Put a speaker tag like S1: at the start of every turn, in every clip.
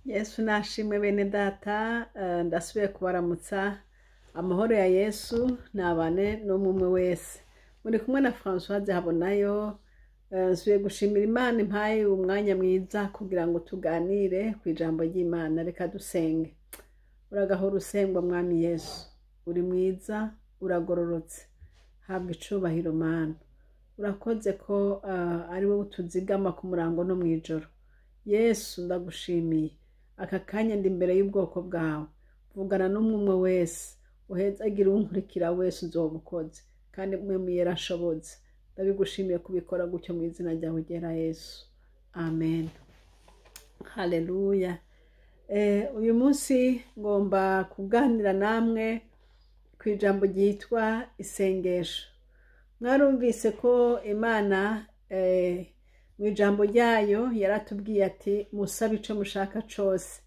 S1: Yesu nashimwe bene data, ndasubiye kubaramutsa. Amahoro ya Yesu nabane n'umwe wese. Muri kumwe na Françoise Habonayo. Nsubiye gushimira Imana impaye umwanya mwiza kugira ngo tuganire ku ijambo ry'Imana. Reka dusenge. Uragahora usengwa mwami Yesu, uri mwiza, uragororotse. Habwa icubahiro Mana. Urakoze ko ari wowe utuzigama ku murango no mwijoro. Yesu ndagushimiye. Aka kanya ndi imbere y'ubwoko bwawe. Vugana n'umwe wese. Uhezagira unkurikira wese uzobukoze. Kandi mwe yarashobotse. Ndabigushimiye kubikora gutyo mu izina ryawe ryera Yesu. Amen. Haleluya. Uyu munsi ngomba kuganira namwe ku ijambo ryitwa isengesho. Mwarumvise ko Imana mu ijambo ryayo yaratubwiye ati musabe ico mushaka cose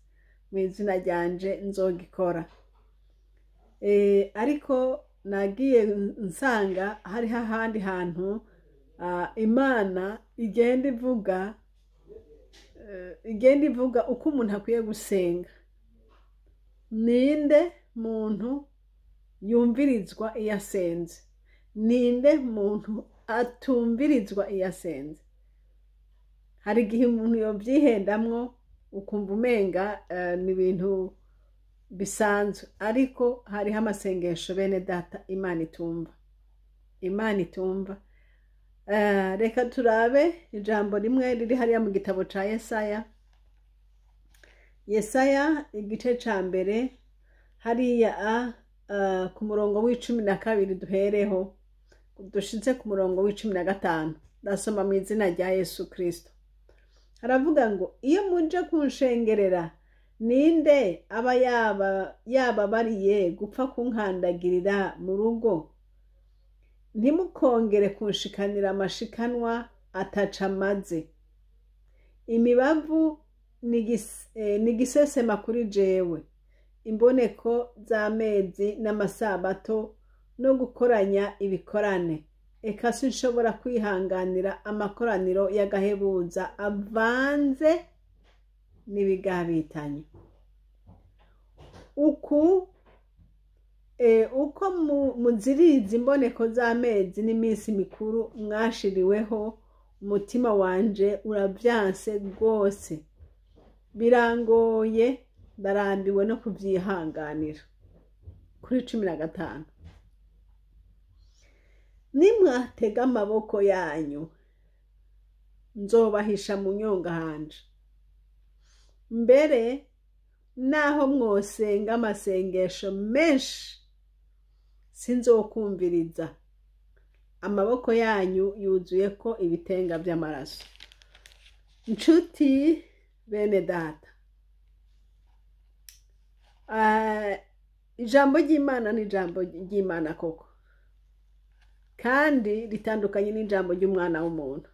S1: mu izina ryanje nzogikora. Ariko nagiye nsanga hari hahandi hantu Imana igenda ivuga uko umuntu akwiye gusenga. Ninde muntu yumvirizwa iyo asenze? Ninde muntu atumvirizwa iyo asenze? Hari igihe umuntu yovyihendamwo ukumva umenga ni ibintu bisanzwe, ariko hariho amasengesho bene data Imana itumva. Imana itumva. Reka turabe ijambo rimwe riri hariya mu gitabo ca Yesaya. Yesaya igice ca mbere hariya ku murongo w'12 duhereho dushitse ku murongo w'15. Ndasoma mu izina rya Yesu Kristo. Haravuga ngo iyo muje kunshengerera ninde aba yababariye gupfa kunkandagirira mu rugo? Ntimukongere kunshikanira amashikanwa ataca amaze. Imibavu nigisesema kuri jewe. Imboneko z'amezi n'amasabato no gukoranya ibikorane. Eka sinshobora kwihanganira amakoraniro y'agahebuza avanze n'ibigabitanye. Uko muziriza imboneko z'amezi n'iminsi mikuru mwashiriweho, umutima wanje uravyanse rwose. Birangoye, ndarambiwe no kuvyihanganira. Kuri 15. Nimwatega amaboko yanyu nzobahisha mu nyonga hanje. Mbere naho mwosenga amasengesho menshi sinzokumviriza. Amaboko yanyu yuzuye ko ibitenga by'amaraso. Nshuti bene data, ijambo ry'Imana ni ijambo ry'Imana koko, kandi ritandukanye n'ijambo ry'umwana w'umuntu.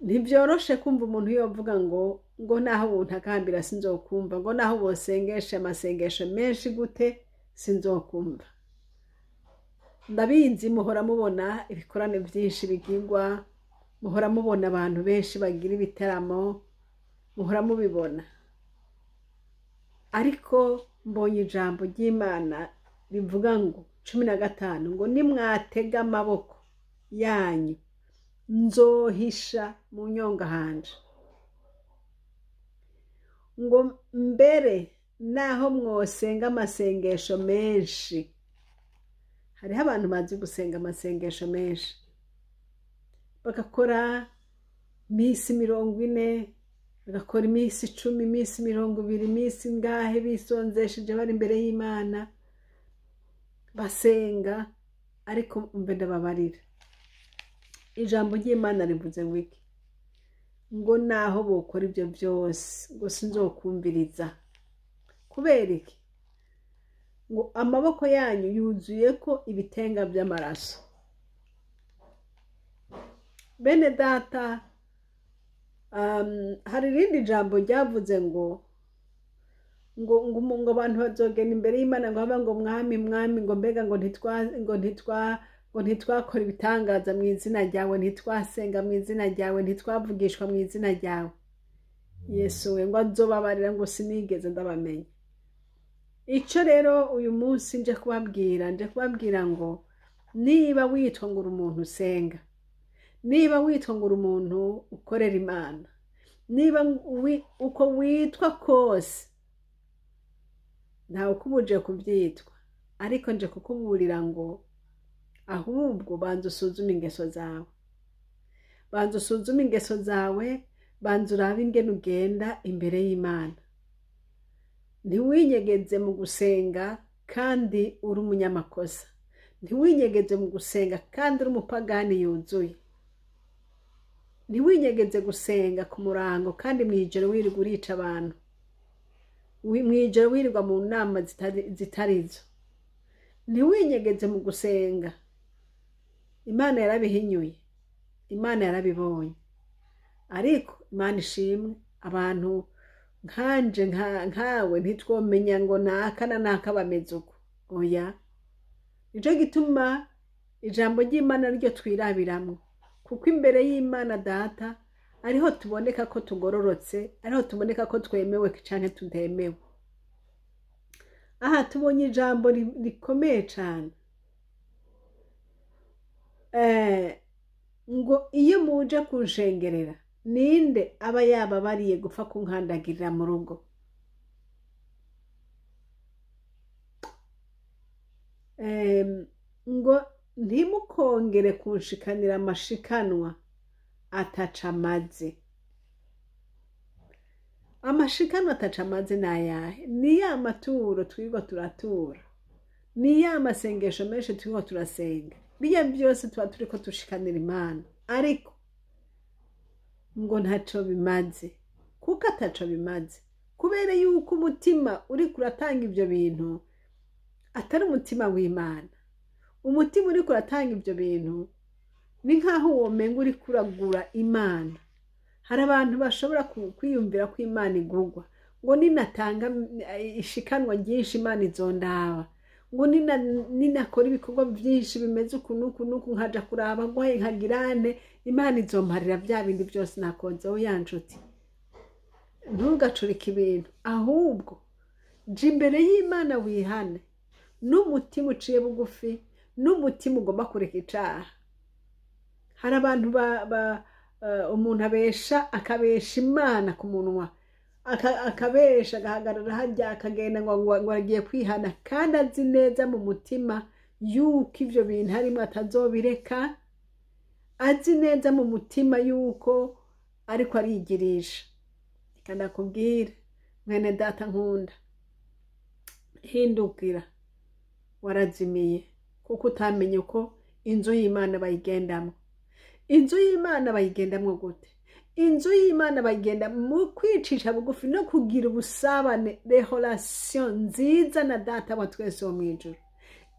S1: Ntibyoroshe kumva umuntu yovuga ngo naho buntakambira sinzokumva, ngo naho bosengesha amasengesho menshi gute sinzokumva. Ndabizi muhora mubona ibikorane byinshi bigirwa, muhora mubona abantu benshi bagira ibiteramo, muhora mubibona. Ariko mbonye ijambo ry'Imana rivuga ngo 15 ngo nimwatega amaboko yanyu nzohisha mu nyonga hanje. Ngo mbere naho mwosenga amasengesho menshi. Hariho abantu bazi gusenga amasengesho menshi, bagakora imisi 40, bagakora imisi 10, imisi 20, imisi ngahe bisonzesheje bari imbere y'Imana basenga. Ariko mbe ndababarira, ijambo ry'Imana rivuze ngo iki? Ngo naho bokora ibyo byose ngo sinzokumviriza. Kubera iki? Ngo amaboko yanyu yuzuye ko ibitenga by'amaraso. Bene data, hari irindi jambo ryavuze ngo abantu bazogenda imbere y'Imana ngo haba ngo mwami ngo mbega ngo ntitwakora ibitangaza mu izina ryawe, ntitwasenga mu izina ryawe, ntitwavugishwa mu izina ryawe. Yesu we ngo azobabarira ngo sinigeze ndabamenya. Icyo rero uyu munsi nje kubabwira ngo niba witwa ngo uri umuntu usenga, niba witwa ngo uri umuntu ukorera Imana, niba uko witwa kose ntawe ukubuje kubyitwa, ariko nje kukuburira ngo ahubwo banza usuzume ingeso zawe, banza usuzume ingeso zawe, banza urabe ingene ugenda imbere y'Imana. Ntiwinyegeze mu gusenga kandi uri umunyamakosa, ntiwinyegeze mu gusenga kandi uri umupagani yuzuye, ntiwinyegeze gusenga ku murango kandi mwijoro wirirwa urica abantu, mwijoro wirirwa mu nama zitarizo. Ntiwinyegeze mu gusenga. Imana yarabihinyuye, Imana yarabibonye, ariko Imana ishimwe abantu nkanje nkawe ntitwomenya ngo naka na naka bameze uko. Oya, nico gituma ijambo ry'Imana ryo twirabiramwo, kuko imbere y'Imana Data ariho tuboneka ko tugororotse, ariho tuboneka ko twemewe canke tutemewe. Aha tubonye ijambo rikomeye cyane, ngo iyo muje kunshengerera ninde aba yababariye gupfa kunkandagirira mu rugo. Ngo ntimukongere kunshikanira amashikanwa ataca amazi. Amashikanwa ataca amazi ni ayahe? Ni ya maturo twirirwa turatura, ni ya masengesho menshi turiho turasenga, biya byose tuba turiko tushikanira Imana, ariko ngo ntaco bimaze. Kuko ataco bimaze, kubera yuko umutima uri kuratanga ibyo bintu atari umutima w'Imana. Umutima uri kuratanga ibyo bintu ni nkaho womenga uri kuragura Imana. Hari abantu bashobora kwiyumvira ko Imana igugwa, ngo ninatanga ishikanwa ryinshi Imana izondaba, ngo ninakora ibikorwa byinshi bimeze uku nkaja kuraba ngwaye nkagirane Imana izomparira bya bindi byose nakoze. Oya nshuti, ntugacurike ibintu, ahubwo je imbere y'Imana wihane n'umutima uciye bugufi, n'umutima ugomba kureka icaha. Hari abantu umuntu abesha, akabesha Imana ku munwa, akabesha agahagarara hajya akagenda ngo agiye kwihana, kandi azi neza mu mutima yuko ibyo bintu harimo atazobireka, azi neza mu mutima yuko ariko arigirisha. Reka ndakubwire mwene data nkunda, hindukira, warazimiye kuko utamenye uko inzu y'Imana bayigendamo. Inzu y'Imana bayigendamo gute? Inzu y'Imana bayigenda mu kwicisha bugufi no kugira ubusabane, relation nziza na Data wa twese wo mwijuru.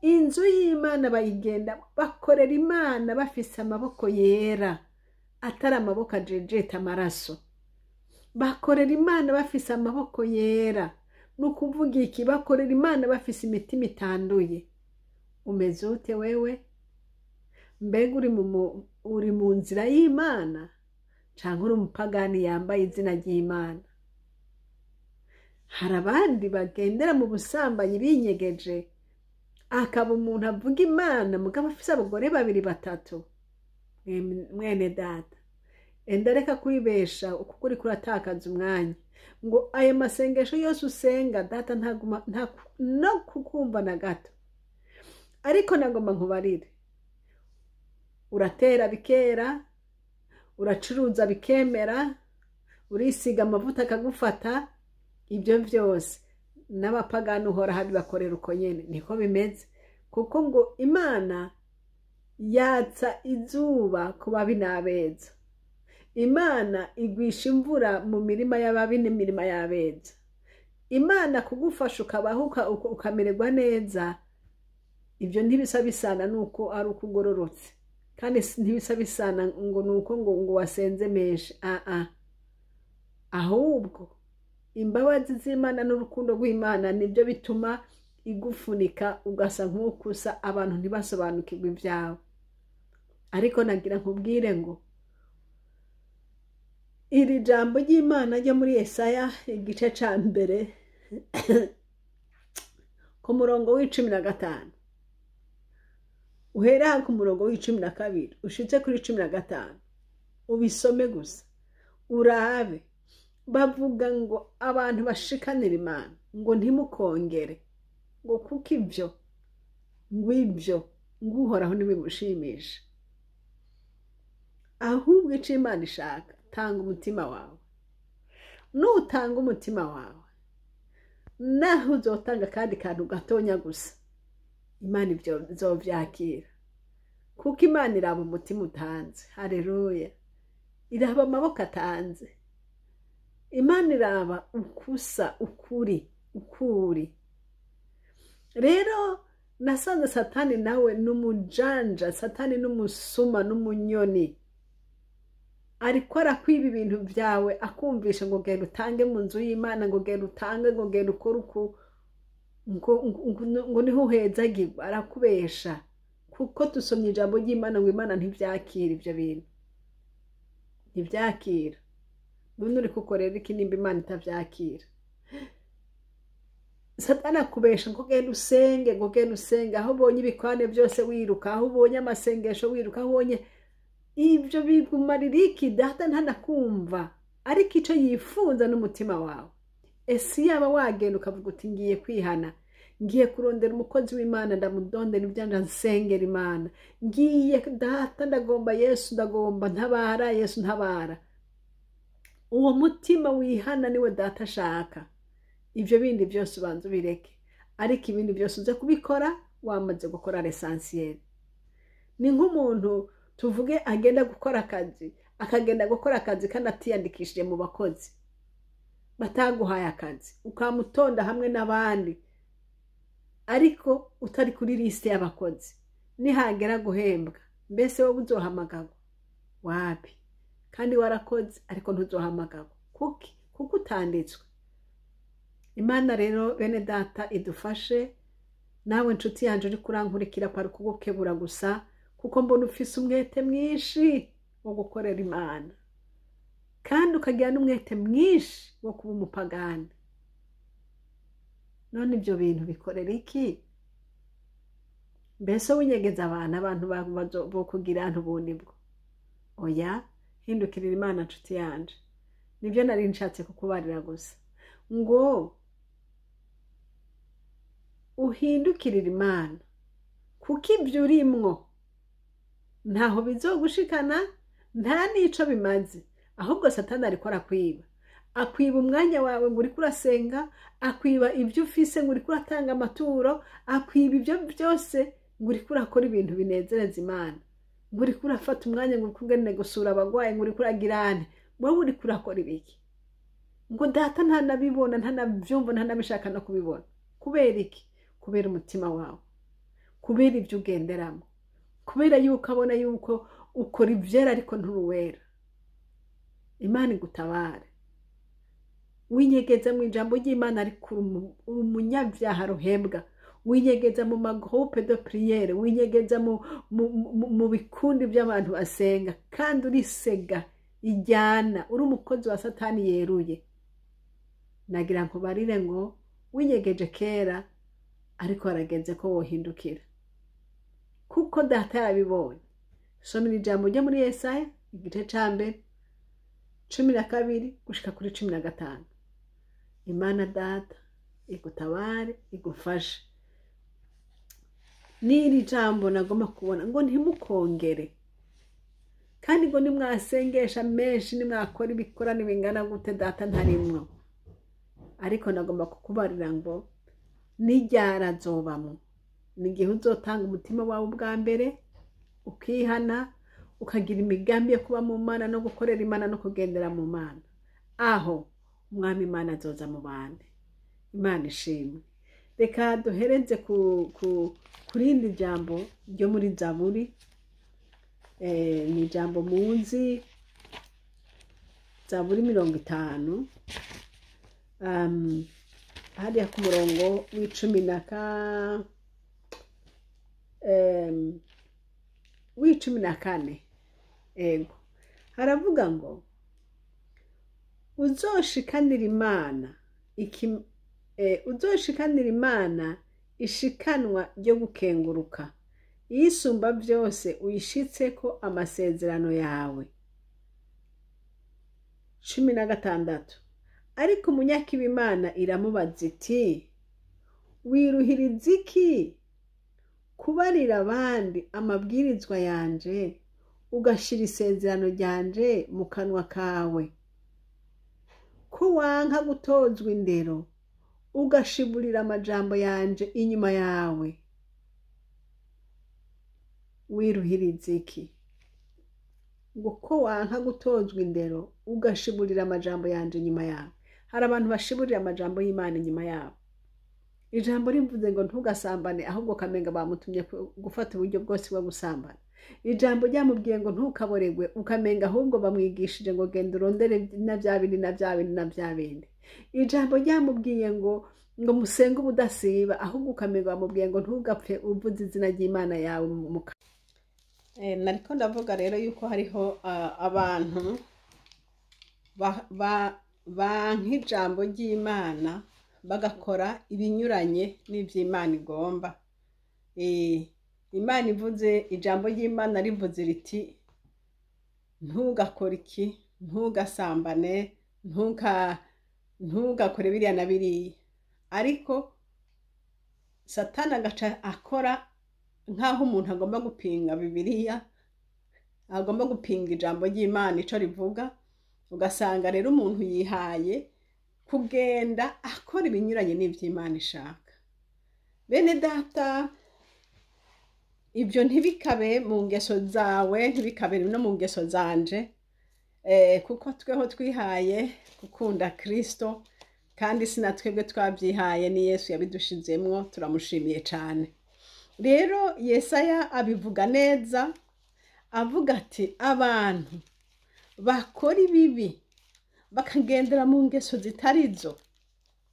S1: Inzu y'Imana bayigenda bakorera Imana bafise amaboko yera, atari amaboko ajejeta amaraso. Bakorera Imana bafise amaboko yera, nukuvuga iki? Bakorera Imana bafise imitima itanduye. Umeze ute wewe? Mbega uri mu nzira y'Imana canke uri umupagani yambaye izina ry'Imana? Hari abandi bagendera mu busambanyi binyegeje, akaba umuntu avuga Imana mugabo afise abagore 2 3. Mwene data, enda reka kwibesha kuko uri kuratakaza umwanya. Ngo ayo masengesho yose usenga Data ntaguma no kukumva na gato, ariko nagomba nkubarire, uratera bikera, uracuruza bikemera, urisiga amavuta akagufata. Ibyo byose n'abapagani uhora habi bakorera uko nyene, niko bimeze. Kuko ngo Imana yatsa izuba ku babi n'abeza, Imana igwisha imvura mu mirima y'ababi n'imirima y'abeza. Imana kugufasha ukabahuka ukamererwa neza, ibyo ntibisa bisana nuko ari ukugororotse, kandi ntibisa bisana ngo nuko ngo wasenze menshi. Ahubwo imbabazi z'Imana n'urukundo rw'Imana nibyo bituma igufunika ugasa nk'ukusa, abantu ntibasobanukirwe ibyawe. Ariko nagira nkubwire ngo iri jambo ry'Imana ryo muri Yesaya igice ca mbere ku murongo w'15 uhera ku murongo w'12 ushitse kuri 15 ubisome gusa urabe. Bavuga ngo abantu bashikanira Imana ngo ntimukongere ngo kuko ibyo ngo uhoraho ntibimushimisha. Ahubwo icyo Imana ishaka, tanga umutima wawe. Nutanga umutima wawe, naho uzotanga kandi kantu gatonya gusa, Imana ibyo izovyakira. Kuko Imana iraba umutima utanze. Haleluya. Iraba amaboko atanze. Imana iraba ukusa, ukuri. Rero nasanze Satani nawe n'umujanja, Satani n'umusuma n'umunyoni. Ariko arakwiba ibintu byawe akumvisha ngo genda utange mu nzu y'Imana, ngo genda utange, ngo genda ukore uku, ngo niho uhezagirwa. Arakubesha. Kuko tusomye ijambo ry'Imana ngo Imana ntivyakira ibyo bintu. Ntivyakira. None uri kukorera iki nimba Imana itavyakira? Satani akubesha ngo genda usenge, ngo genda usenge. Aho ubonye ibikwane byose wiruka, aho ubonye amasengesho wiruka, aho ubonye ibyo bigumarira iki? Data ntanakumva. Ariko icyo yifuza n'umutima wawe. Ese yaba wagenda ukavuga uti ngiye kwihana, ngiye kurondera umukozi w'Imana, ndamudondera ibyanja nsengera Imana, ngiye Data ndagomba Yesu, ndagomba ntabara Yesu, ntabara. Uwo mutima wihana niwe Data ashaka. Ibyo bindi byose ubanza ubireke. Ariko ibindi byose uze kubikora wamaze gukora l'essentiel. Ni nk'umuntu tuvuge agenda gukora akazi, akagenda gukora akazi kandi atiyandikishije mu bakozi, bataguhaye akazi, ukamutonda hamwe n'abandi ariko utari kuri liste y'abakozi. Nihagera guhembwa, mbese wowe uzohamagagwa? Wapi? Kandi warakoze ariko ntuzohamagagwa. Kuko utanditswe. Imana rero bene Data idufashe. Nawe nshuti yanje uri kurankurikira kwari kugukebura gusa, kuko mbona ufise umwete mwinshi wo gukorera Imana, kandi ukagira n'umwete mwinshi wo kuba umupagani. None ibyo bintu bikorera iki? Mbese winyegeza abantu bo kugira ntubundi bwo? Oya, hindukirira Imana nshuti yanje. Nibyo nari nshatse kukubarira gusa, ngo uhindukirira Imana, kuko ibyo urimwo ntaho bizogushikana, nta nico bimaze. Ahubwo Satani ariko arakwiba. Akwiba umwanya wawe ngo uriko urasenga, akwiba ibyo ufise ngo uriko uratanga amaturo, akwiba ibyo byose ngo uriko urakora ibintu binezereza Imana, ngo uriko urafata umwanya ngo uriko ugende gusura abagwayi, ngo uriko uragirane. Wowe uriko urakora ibiki? Ngo Data ntanabibona, ntanavyumva, ntanabishaka no kubibona. Kubera iki? Kubera umutima wawe, kubera ibyo ugenderamo, kubera yuko abona yuko ukora ivyera ariko nturuwera. Imana igutabare. Winyegeza mu ijambo ry'Imana ariko umunyabyaha ruhembwa. Winyegeza mu magroupe de prière, winyegeza mu bikundi by'abantu basenga, kandi urisega ijyana, uri umukozi wa Satani yeruye. Nagira ngo barire ngo winyegeje kera ariko harageze ko wohindukira, kuko Data yarabibonye. Somera ijambo ryo muri Yesaya igice ca mbere 12 gushika kuri 15. Imana Data igutabare, igufashe. Niri jambo nagomba kubona ngo ntimukongere, kandi ngo nimwasengesha menshi, nimwakora ibikorane bingana gute, Data ntarimwo. Ariko nagomba kukubarira ngo nijyara zobamo, nigihe uzotanga umutima wawe ubwa mbere, ukihana, ukagira imigambi yo kuba mu Mana no gukorera Imana no kugendera mu Mana. Aho umwami Imana azoza mu bande. Imana ishimwe. Reka duhereze kurindi jambo ryo muri Zaburi. Ni ijambo muzi, Zaburi 50, hariya ku murongo w'icumi na kane. Ego haravuga ngo uzoshikanira imana ishikanwa ryo gukenguruka, iyisumba byose uyishitseko amasezerano yawe. 16. Ariko umunyakibi Imana iramubaza iti, wiruhiriza iki kubarira abandi amabwirizwa yanje, ugashira isezerano ryanje mu kanwa kawe? Ko wanka gutozwa indero, ugashiburira amajambo yanje inyuma yawe? Wiruhiriza iki? Ngo ko wanka gutozwa indero, ugashiburira amajambo yanje inyuma yawe. Hari abantu bashiburira amajambo y'Imana inyuma yabo. Ijambo rivuze ngo ntugasambane, ahubwo kamenga bamutumye gufata uburyo bwose bwo gusambana. Ijambo ryamubwiye ngo ntukaboregwe, ukamenga ahubwo bamwigishije ngo genda urondere na bya bindi. Ijambo ryamubwiye ngo musenge ubudasiba, ahubwo ukamenga bamubwiye ngo ntugapfe uvuze izina ry'Imana yawe mu nariko ndavuga rero yuko hariho abantu banka ijambo ry'Imana bagakora ibinyuranye n'ivy'Imana igomba. Imana ivuze, ijambo ry'Imana rivuze riti ntugakore iki, ntugasambane, ntugakore biriya na biriya. Ariko Satani agaca akora nk'aho umuntu agomba gupinga Bibiliya, agomba gupinga ijambo ry'Imana ico rivuga. Ugasanga rero umuntu yihaye kugenda akora ibinyuranye n'ivy'Imana ishaka. Bene data, ibyo ntibikabe mu ngeso zawe, ntibikabe no mu ngeso zanje, kuko tweho twihaye gukunda Kristo, kandi sinatwebwe twabyihaye, ni Yesu yabidushizemwo, turamushimiye cyane. Rero Yesaya abivuga neza, avuga ati abantu bakora ibibi bakagendera mu ngeso zitarizo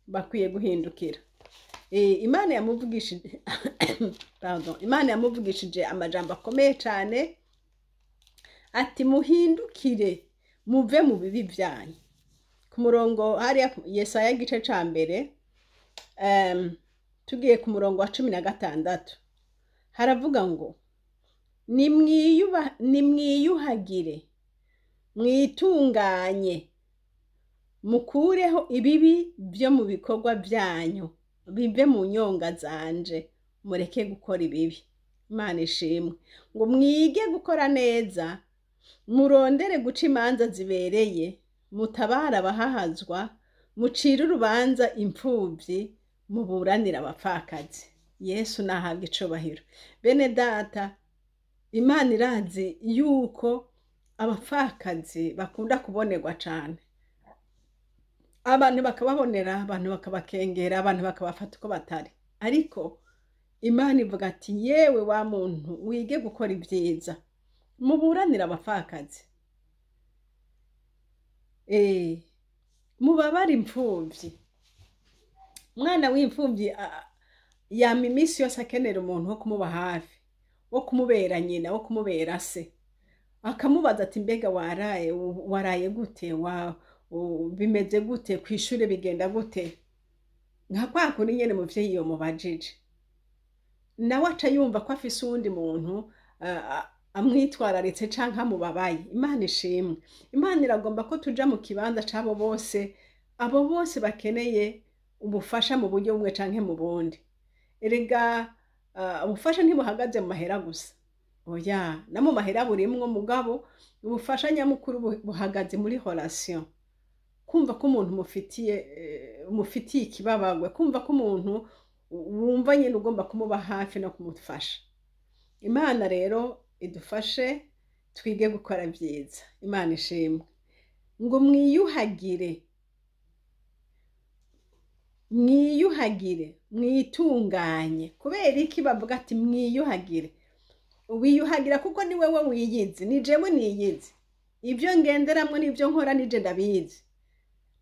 S1: bakwiye guhindukira. Imana yamuvugishije Imana yamuvugishije amajambo akomeye cyane, ati muhindukire muve mu bibi byanyu. Ku murongo hariya Yesaya igice ca mbere, tugiye ku murongo wa 16, haravuga ngo nimwiyuhagire, mwitunganye, mukureho ibibi byo mu bikorwa byanyu, bive mu nyonga zanje, mureke gukora ibibi. Imana ishimwe. Ngo mwige gukora neza, murondere guca imanza zibereye, mutabara abahahazwa, mucire urubanza impfuvyi, muburanira abapfakazi. Yesu nahabwa icubahiro. Bene data, Imana irazi yuko abapfakazi bakunda kubonerwa cyane. Abantu bakababonera, abantu bakabakengera, abantu bakabafata uko batari. Ariko Imana ivuga ati, yewe wa muntu wige gukora ibyiza, muburanira abapfakazi, mubabara impfuvyi. Mwana w'imfuvyi yama iminsi yose akenera umuntu wo kumuba hafi, wo kumubera nyina, wo kumubera se. Akamubaza ati, mbega waraye gute, bimeze gute, kw'ishure bigenda gute? Nka kwa kuri nyene muvyeyi yo mubajije, nawe aca yumva ko afise uwundi muntu amwitwararitse canke amubabaye. Imana ishimwe. Imana iragomba ko tuja mu kibanza c'abo bose, abo bose bakeneye ubufasha mu buryo bumwe canke mu bundi. Erega ubufasha ntibuhagaze mu mahera gusa, oya, na mu mahera burimwo, mugabo ubufasha nyamukuru buhagaze muri relation. Kumva ko umuntu umufitiye ikibabagwe, kumva ko umuntu wumva nyine ugomba kumuba hafi no kumufasha. Imana rero idufashe twige gukora byiza. Imana ishimwe. Ngo mwiyuhagire, mwitunganye. Kubera iki bavuga ati mwiyuhagire? Wiyuhagira kuko ni wewe wiyizi, ni jewe niyizi. Ibyo ngenderamwe n'ibyo nkora nije ndabizi.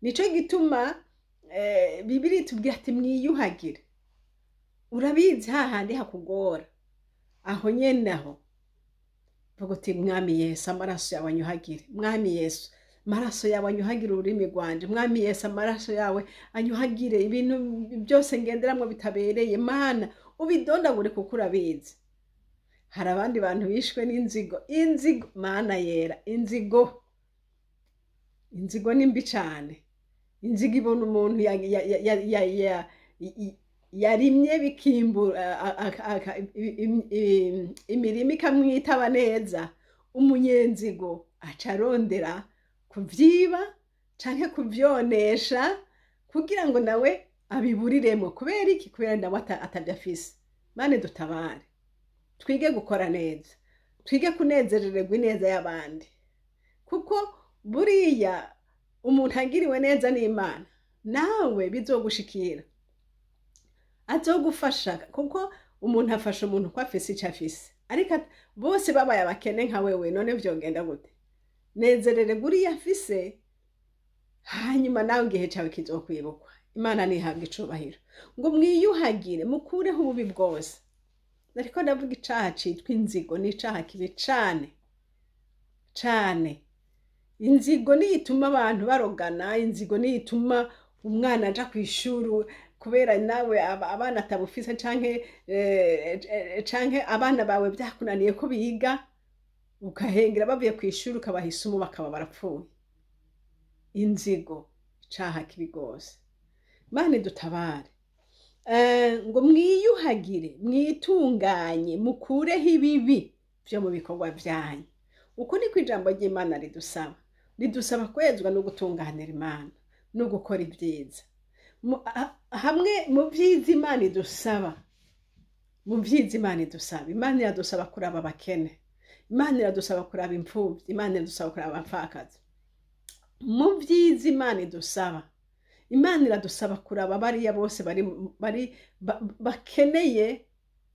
S1: Nico gituma Bibiliya itubwira ati mwiyuhagire. Urabizi hahandi hakugora, aho nyene aho vuga uti, mwami Yesu, amaraso yawe anyuhagire. Mwami Yesu, amaraso yawe anyuhagire ururimi rwanje. Mwami Yesu, amaraso yawe anyuhagire ibintu byose ngenderamwo bitabereye. Mana, ubidondagure kuko urabizi. Hari abandi bantu bishwe n'inzigo. Inzigo, Mana yera, inzigo ni mbi cyane. Inzigo ibona umuntu yarimye bikimbura imirima ikamwitaba neza. Umunyenzigo acarondera kuvyiba canke kuvyonesha kugira ngo nawe abiburiremo. Kubera iki? Kubera nawe atavyafise. Mane dutabare, twige gukora neza, twige kunezerererwa ineza y'abandi, kuko buriya umuntu agiriwe neza n'Imana nawe bizogushikira, azogufasha, kuko umuntu afasha umuntu ko afise icyo afise. Ariko bose babaye abakene nka wewe, none vyogenda gute? Nezerere guriya afise, hanyuma nawe igihe cyawe kizokwibukwa. Imana nihabwa icubahiro. Ngo mwiyuhagire, mukureho ububi bwose. Nariko ndavuga icaha citwa inzigo, ni icaha kibi cane cane. Inzigo niyo ituma abantu barogana. Inzigo niyo ituma umwana aja kw'ishuri kubera nawe abana atabufise, canke abana bawe byakunaniye ko biga, ukahengera bavuye kw'ishuri ukabaha isumu bakaba barapfuye. Inzigo icaha kibi gose. Mane dutabare. Ngo mwiyuhagire, mwitunganye, mukureho ibibi byo mu bikorwa byanyu. Uko niko ijambo ry'Imana ridusaba. Ridusaba kwezwa no gutunganira Imana no gukora ibyiza. Hamwe mu byiza Imana idusaba, Imana iradusaba kuraba abakene, Imana iradusaba kuraba imfubyi, Imana iradusaba kuraba abapfakazi. Mu byiza Imana idusaba, Imana iradusaba kuraba bariya bose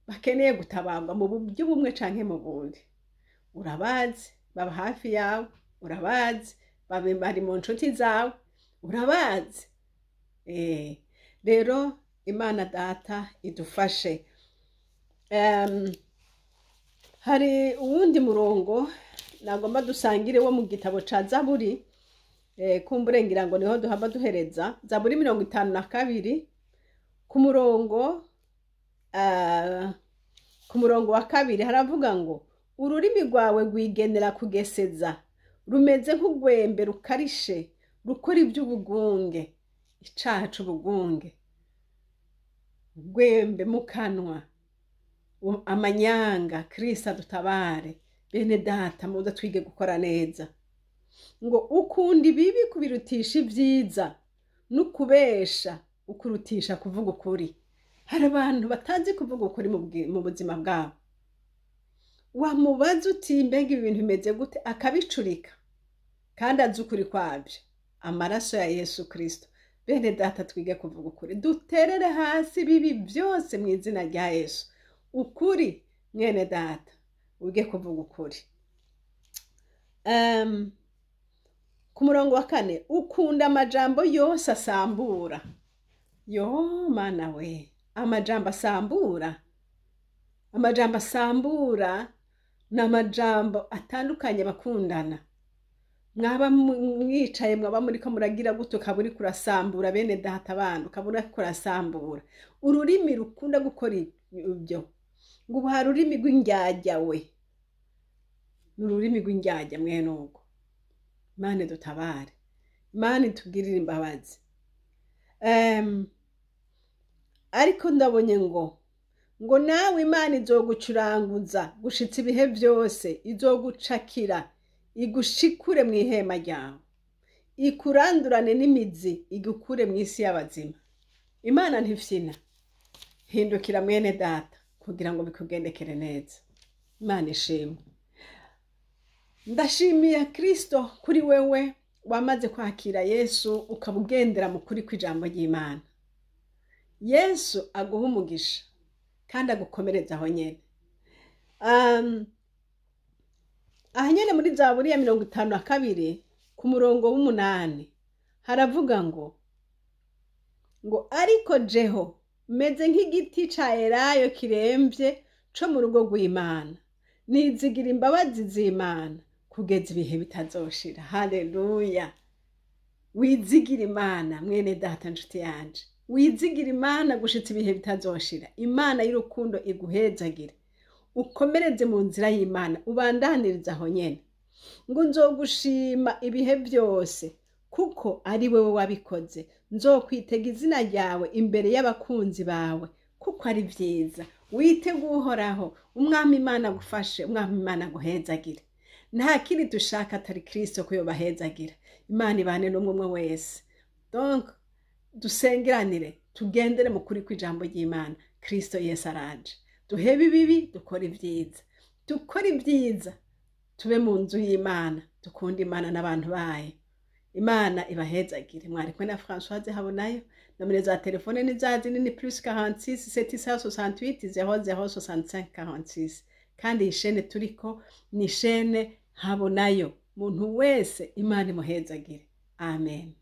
S1: bakeneye gutabarwa mu buryo bumwe canke mu bundi. Urabazi, baba hafi yawe, urabazi, bari mu nshuti zawe, urabazi. Rero Imana Data idufashe. Hari uwundi murongo nagomba dusangire wo mu gitabo ca Zaburi, kumbure ngira ngo niho duhava duhereza. Zaburi 52 ku murongo wa 2 haravuga ngo ururimi rwawe rwigenera kugeseza, rumeze nk'ugwembe rukarishe, rukora iby'ubugunge. Icaha c'ubugunge, gwembe mu kanwa, amanyanga. Kristo dutabare. Bene Data, muze twige gukora neza. Ngo ukunda ibibi kubirutisha ibyiza, n'ukubesha ukurutisha kuvuga ukuri. Hari abantu batazi kuvuga ukuri mu buzima bwabo. Wamubaza uti mbega ibintu bimeze gute, akabicurika kandi azi ukuri kwabyo. Amaraso ya Yesu Kristo. Bene Data, twige kuvuga ukuri, duterere hasi bibi byose mu izina rya Yesu. Ukuri, mwene Data, wige kuvuga ukuri. Ku murongo wa 4, ukunda amajambo yose asambura. Yo Mana we, amajambo asambura. Amajambo asambura ni amajambo atandukanye bakundana. Mwaba mwicaye, mwaba muriko muragira gute, ukaburi kurasambura. Bene Data bana, ukabura kurasambura. Ururimi rukunda gukora ibyo. Ngo ubu hari ururimi rw'indyarya we. N'ururimi rw'indyarya mwene uko. Imana dutabare. Imana itugirire imbabazi. Ariko ndabonye ngo nawe Imana izogucuranguza gushitsa ibihe byose, izogucakira, igushikure mu ihema ryawe, ikurandurane n'imizi, igukure mu isi y'abazima. Imana ntifyina. Hindukira mwene Data kugira ngo bikugendekere neza. Imana ishimwe. Ndashimiye Kristo kuri wewe wamaze kwakira Yesu, ukabugendera mu kuri kw'ijambo ry'Imana. Yesu aguha umugisha kandi agukomereza aho nyene. Aha nyene muri Zaburi ya 52 ku murongo w'8 haravuga ngo ariko jeho meze nk'igiti ca elayo kiremvye co mu rugo rw'Imana, nizigira imbabazi z'Imana kugeza ibihe bitazoshira. Haleluya. Wizigira Imana mwene data nshuti yanje, wizigira Imana gushitsa ibihe bitazoshira. Imana y'urukundo iguhezagire, ukomereze mu nzira y'Imana, ubandaniriza aho nyene, ngo nzogushima ibihe byose kuko ari wewe wabikoze. Nzokwitega izina ryawe imbere y'abakunzi bawe kuko ari vyiza. Witege Uhoraho, umwami Imana agufashe, umwami Imana aguhezagire. Nta kindi dushaka atari Kristo ko yobahezagira. Imana ibane n'umwe wese. Donc dusengeranire, tugendere mu kuri kw'ijambo ry'Imana. Kristo Yesu araje. Duhebe ibibi, dukora ibyiza. Dukora ibyiza, tube mu nzu y'Imana, dukunda Imana n'abantu bayo. Imana ibahezagire. Mwari kumwe na Françoise Habonayo. Nomero za telefone ni za zindi ni +46 768 0065 46. Kandi ishene turiko ni ishene Habonayo. Muntu wese Imana imuhezagire. Amen.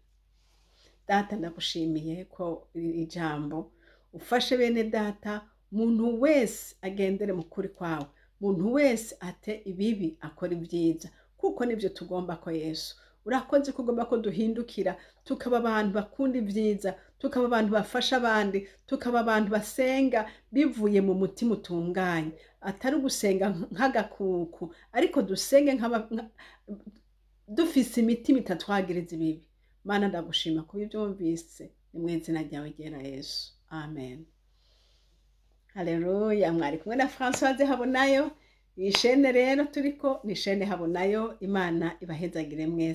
S1: Data ndagushimiye ko ijambo ufashe bene data, muntu wese agendere mu kuri kwawe, muntu wese ate ibibi akora ibyiza, kuko nivyo tugomba ko Yesu. Urakoze kugomba ko duhindukira tukaba abantu bakunda ibyiza, tukaba abantu bafasha abandi, tukaba abantu basenga bivuye mu mutima utunganye, atari gusenga nk'agakuku, ariko dusenge dufise imitima itatwagiriza ibibi. Mana ndagushima kuba ibyumvise, ni mu izina ryawe ryera Yesu. Amen. Haleluya. Mwari kumwe na Françoise Habonayo. Ishene rero turiko ni ishene Habonayo. Imana ibahezagire mwese.